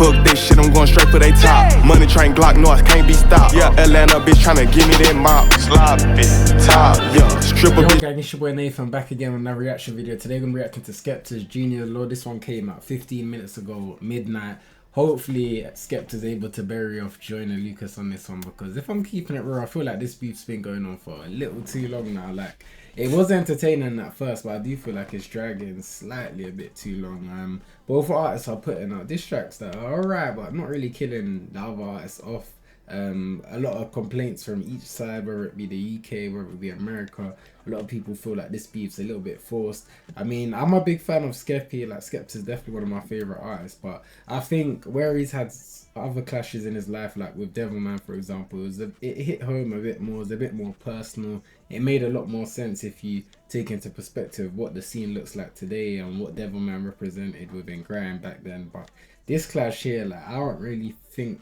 Fuck this shit, I'm going straight for they top. Money train Glock, no, I can't be stopped. Yeah, Atlanta bitch tryna give me that mop. Sloppy, top, yeah, stripper bitch. Gang, it's your boy Nathan back again with another reaction video. Today I'm reacting to Skepta's Junior's Law. This one came out 15 minutes ago, midnight. Hopefully Skepta's able to bury off Joyner Lucas on this one, because if I'm keeping it real, I feel like this beef's been going on for a little too long now. Like, it was entertaining at first, but I do feel like it's dragging slightly a bit too long. Both artists are putting out diss tracks that are alright, but not really killing the other artists off. A lot of complaints from each side, whether it be the UK, whether it be America. A lot of people feel like this beef's a little bit forced. I mean, I'm a big fan of Skepta. Like, Skepta's definitely one of my favourite artists, but I think where he's had other clashes in his life, like with Devilman for example, it hit home a bit more. It was a bit more personal. It made a lot more sense if you take into perspective what the scene looks like today and what Devilman represented within grime back then. But this clash here, like, I don't really think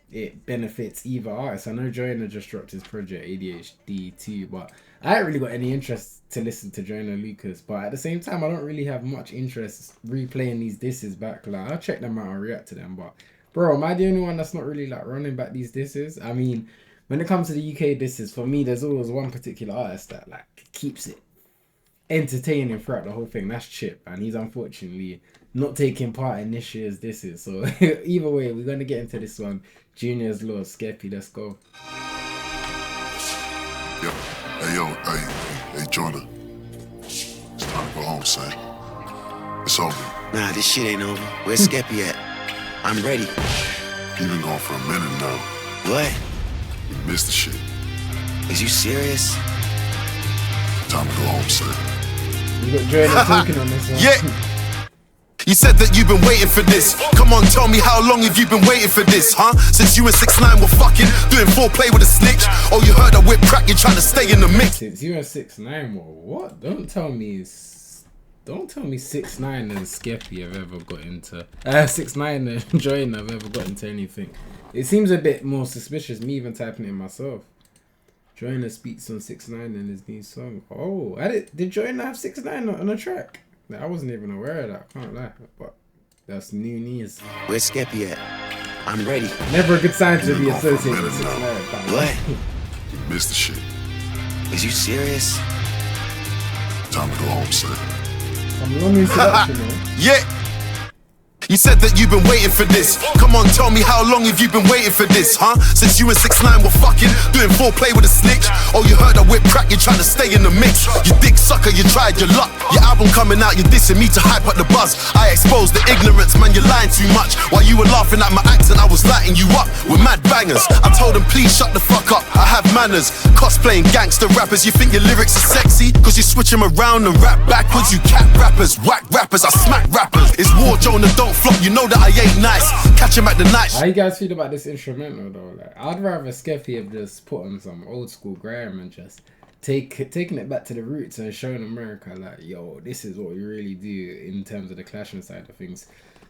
it benefits either artist. I know Joyner just dropped his project ADHD too, but I ain't really got any interest to listen to Joyner Lucas. But at the same time, I don't really have much interest replaying these disses back. Like, I'll check them out and react to them, but bro, am I the only one that's not really like running back these disses? I mean, when it comes to the UK disses, for me, there's always one particular artist that like keeps it entertaining throughout the whole thing. That's Chip, and he's unfortunately not taking part in this year's disses. So either way, we're gonna get into this one. Junior's Law, Skepta, let's go. Yo, hey, Jordan. It's time to go home, son. It's over. Nah, this shit ain't over. Where's Skepta at? I'm ready. You've been gone for a minute now. What? You missed the shit. Is you serious? Time to go home, son. You got Joyner talking on this one. Yeah. You said that you've been waiting for this. Come on, tell me, how long have you been waiting for this, huh? Since you and 6ix9ine were fucking doing foreplay with a snitch. Oh, you heard I whip crack, you're trying to stay in the mix. Since you and 6ix9ine were what? Don't tell me 6ix9ine and Skepta have ever got into 6ix9ine and Joyner have ever got into anything. It seems a bit more suspicious, me even typing it myself. Joyner speaks on 6ix9ine in his new song. Oh, did Joyner have 6ix9ine on a track? I wasn't even aware of that, I can't lie, but that's new news. Where's Skepta at? I'm ready. Never a good sign to be associated with 6ix9ine. What? You missed the shit. Is you serious? Time to go home, son. I'm long introduction, man. Yeah. You said that you've been waiting for this. Come on, tell me, how long have you been waiting for this, huh? Since you and 6ix9ine were fucking doing foreplay with a snitch. Oh, you heard I whip crack, you're trying to stay in the mix. You dick sucker, you tried your luck. Your album coming out, you're dissing me to hype up the buzz. I exposed the ignorance, man, you're lying too much. While you were laughing at my accent, I was lighting you up with mad bangers. I told them, please shut the fuck up, I have manners. Cosplaying gangster rappers, you think your lyrics are sexy? Cause you switch them around and rap backwards. You cat rappers, whack rappers, I smack rappers. It's war, Jonah, don't flop, you know that I ain't nice. Catch him at the night. How you guys feel about this instrumental though? Like, I'd rather Skepta have just put on some old school grime and just taking it back to the roots and showing America like, yo, this is what we really do in terms of the clashing side of things.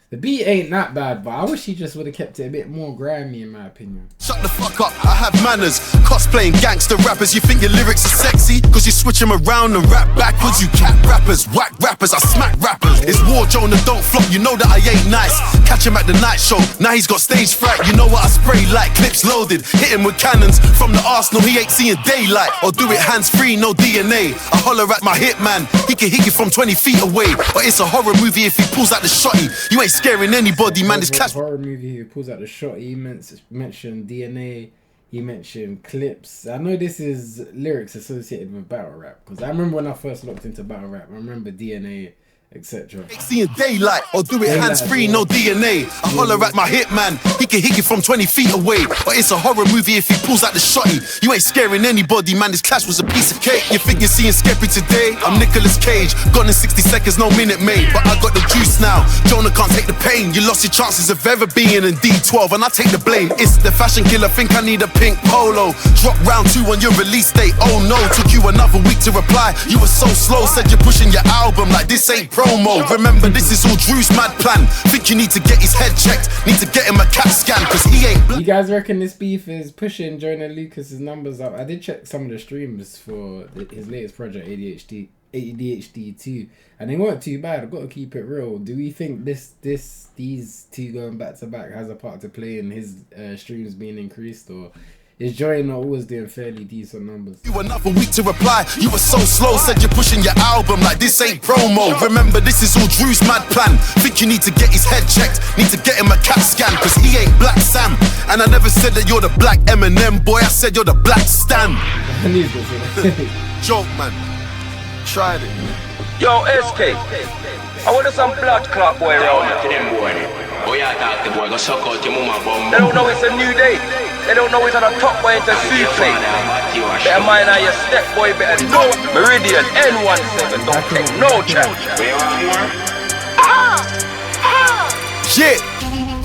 The beat ain't that bad, but I wish he just would have kept it a bit more grimy in my opinion. Shut the fuck up, I have manners. Cosplaying gangster rappers, you think your lyrics are sexy? Cause you switch them around and rap backwards. You cat rappers, whack rappers, I smack rappers. It's war, Jonah, don't flop, you know that I ain't nice. Catch him at the night show, now he's got stage fright. You know what, I spray like clips loaded. Hit him with cannons from the arsenal, he ain't seeing daylight. Or do it hands free, no DNA. I holler at my hitman, he can hit you from 20 feet away. But it's a horror movie if he pulls out the shotty. You ain't scaring anybody, man. This clash. Horror movie. He pulls out the shot. He mentioned DNA. He mentioned clips. I know this is lyrics associated with battle rap, because I remember when I first looked into battle rap. I remember DNA, etc. Seeing daylight, or do it hands free, no DNA. I holler at my hitman, he can hit you from 20 feet away. But it's a horror movie if he pulls out the shotty. You ain't scaring anybody, man. This clash was a piece of cake. You think you're seeing Skepta today? I'm Nicolas Cage, gone in 60 seconds, no minute made. But I got the juice now. Jonah can't take the pain. You lost your chances of ever being in D12, and I take the blame. It's the fashion killer. Think I need a pink polo. Drop round 2 on your release date. Oh no, took you another week to reply. You were so slow. Said you're pushing your album like this ain't promo. Remember, this is all Drew's mad plan. Think you need to get his head checked, need to get him a CAT scan, cause he ain't. You guys reckon this beef is pushing Joyner Lucas's numbers up? I did check some of the streams for his latest project, ADHD. ADHD too, and they weren't too bad. I've got to keep it real. Do we think these two going back to back has a part to play in his streams being increased, or is Joy not always doing fairly decent numbers? You another week to reply, you were so slow. Said you're pushing your album like this ain't promo. Remember, this is all Drew's mad plan. Think you need to get his head checked, need to get him a CAT scan, cause he ain't Black Sam. And I never said that you're the Black Eminem, boy, I said you're the Black Stan. I need this. Joke, man. Tried it. Yo, SK, I want some blood clot boy around here. Them boy. Oh yeah, talk the boy, go suck out your mama bum. They don't know it's a new day. They don't know it's on a top boy into suit plate. Better mind how your step boy better know. Meridian N17, don't take no chance. Yeah,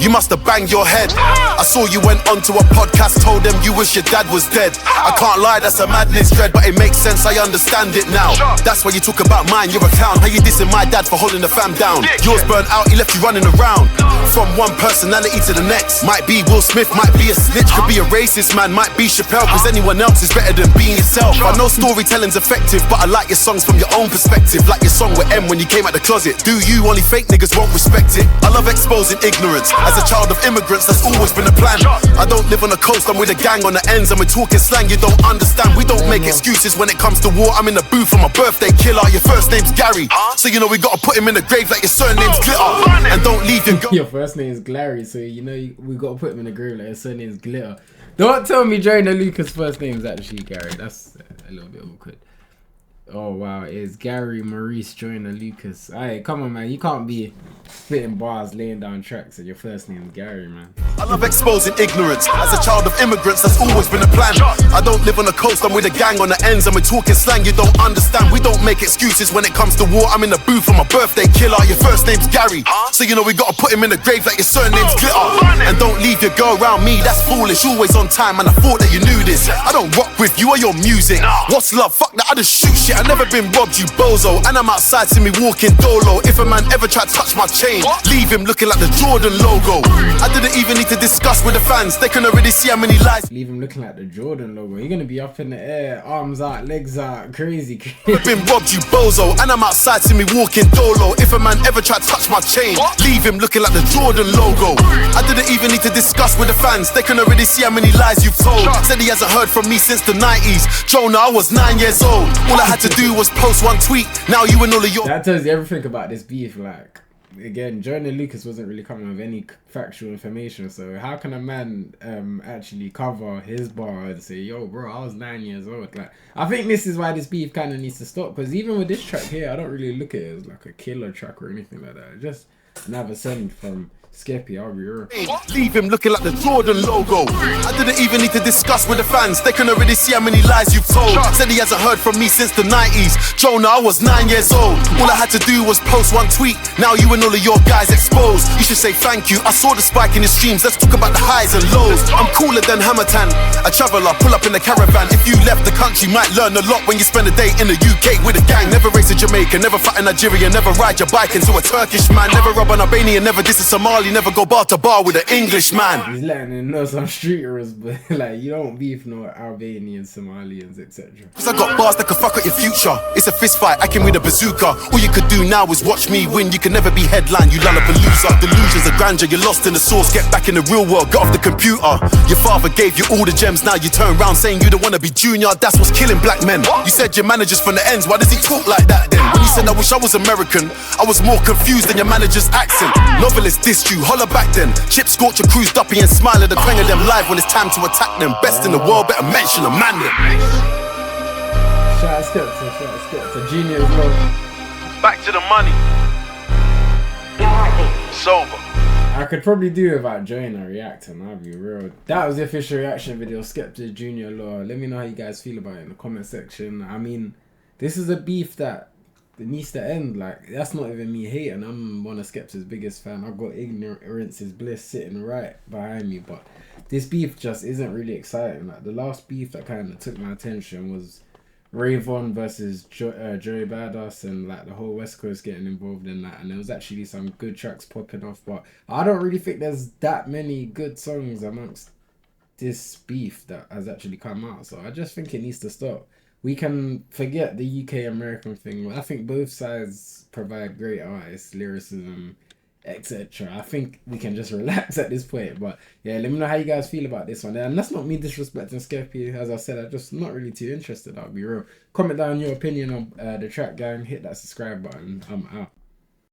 you must have banged your head. I saw you went onto a podcast, told them you wish your dad was dead. I can't lie, that's a madness dread, but it makes sense, I understand it now. That's why you talk about mine, you're a clown. How you dissing my dad for holding the fam down? Yours burnt out, he left you running around. From one personality to the next. Might be Will Smith, might be a snitch, could be a racist man, might be Chappelle, cause anyone else is better than being yourself. I know storytelling's effective, but I like your songs from your own perspective. Like your song with M when you came out the closet. Do you, only fake niggas won't respect it. I love exposing ignorance. As a child of immigrants, that's always been the plan. I don't live on the coast, I'm with a gang on the ends, and we're talking slang you don't understand. We don't make excuses when it comes to war. I'm in the booth for my birthday killer. Your first name's Gary, so you know we gotta put him in the grave like your surname's Glitter. And don't leave your Your first name is Glary, so you know we gotta put him in the grave like his surname is Glitter. Don't tell me Joyner Lucas' first name is actually Gary. That's a little bit awkward. Oh wow, it's Gary Maurice Joyner Lucas. Alright, come on man, you can't be spitting bars, laying down tracks and your first name is Gary, man. I love exposing ignorance. As a child of immigrants, that's always been the plan. I don't live on the coast, I'm with a gang on the ends, and we're talking slang you don't understand. We don't make excuses when it comes to war. I'm in the booth for my birthday killer. Your first name's Gary, so you know we gotta put him in the grave like your surname's Glitter. And don't leave your girl around me, that's foolish. Always on time, and I thought that you knew this. I don't rock with you or your music. What's love? Fuck that, I just shoot shit. I never been robbed, you bozo. And I'm outside, see me walking dolo. If a man ever tried to touch my chain, leave him looking like the Jordan logo. I didn't even need to discuss with the fans, they can already see how many lies. Leave him looking like the Jordan logo. You're gonna be up in the air, arms out, legs out, crazy. Been robbed, you bozo. And I'm outside, see me walking dolo. If a man ever tried to touch my chain, leave him looking like the Jordan logo. I didn't even need to discuss with the fans, they can already see how many lies you've told. Said he hasn't heard from me since the 90s. Jonah, I was 9 years old. All I had to do was post one tweet. Now you and all of your... That tells you everything about this beef. Like, again, Joyner Lucas wasn't really coming with any factual information, so how can a man actually cover his bar and say, yo bro, I was 9 years old? Like, I think this is why this beef kind of needs to stop, because even with this track here, I don't really look at it as like a killer track or anything like that. It's just another send from Skepta, I'll be real. Leave him looking like the Jordan logo. I didn't even need to discuss with the fans, they can already see how many lies you've told. Said he hasn't heard from me since the 90s. Jonah, I was 9 years old. All I had to do was post one tweet. Now you and all of your guys exposed. You should say thank you, I saw the spike in the streams. Let's talk about the highs and lows. I'm cooler than Hammertan, a traveller, pull up in the caravan. If you left the country, might learn a lot when you spend a day in the UK with a gang. Never race in Jamaica, never fight in Nigeria, never ride your bike into a Turkish man, never rob an Albanian, never diss a Somali, never go bar to bar with an English man. He's letting him know some streeters, but like, you don't beef no Albanians, Somalians, etc. Cause I got bars that could fuck up your future. It's a fist fight, I came with a bazooka. All you could do now is watch me win. You can never be headline, you lollapalooza. Delusions of grandeur, you're lost in the source. Get back in the real world, get off the computer. Your father gave you all the gems, now you turn around saying you don't wanna be junior. That's what's killing black men. You said your manager's from the ends, why does he talk like that then? When you said I wish I was American, I was more confused than your manager's accent. Novelist dissed you, holler back then. Chip scorch a cruise duppy and smile at the twang of them live when it's time to attack them. Best in the world, better mention a man then. Shout out Skepta, Junior as well. Back to the money. Sober. I could probably do without Joyner reacting, I'll be real. That was the official reaction video, Skepta Junior Law. Let me know how you guys feel about it in the comment section. I mean, this is a beef that needs to end. Like, that's not even me hating. I'm one of Skepta's biggest fan. I've got Ignorance is Bliss sitting right behind me, but this beef just isn't really exciting. Like, the last beef that kind of took my attention was Rayvon versus Joey Badass, and like the whole West Coast getting involved in that, and there was actually some good tracks popping off, but I don't really think there's that many good songs amongst this beef that has actually come out, so I just think it needs to stop. we can forget the UK American thing. I think both sides provide great artists, lyricism, etc. I think we can just relax at this point. But yeah, let me know how you guys feel about this one. And that's not me disrespecting Skepta. As I said, I'm just not really too interested. I'll be real. Comment down your opinion on the track, gang. Hit that subscribe button. I'm out.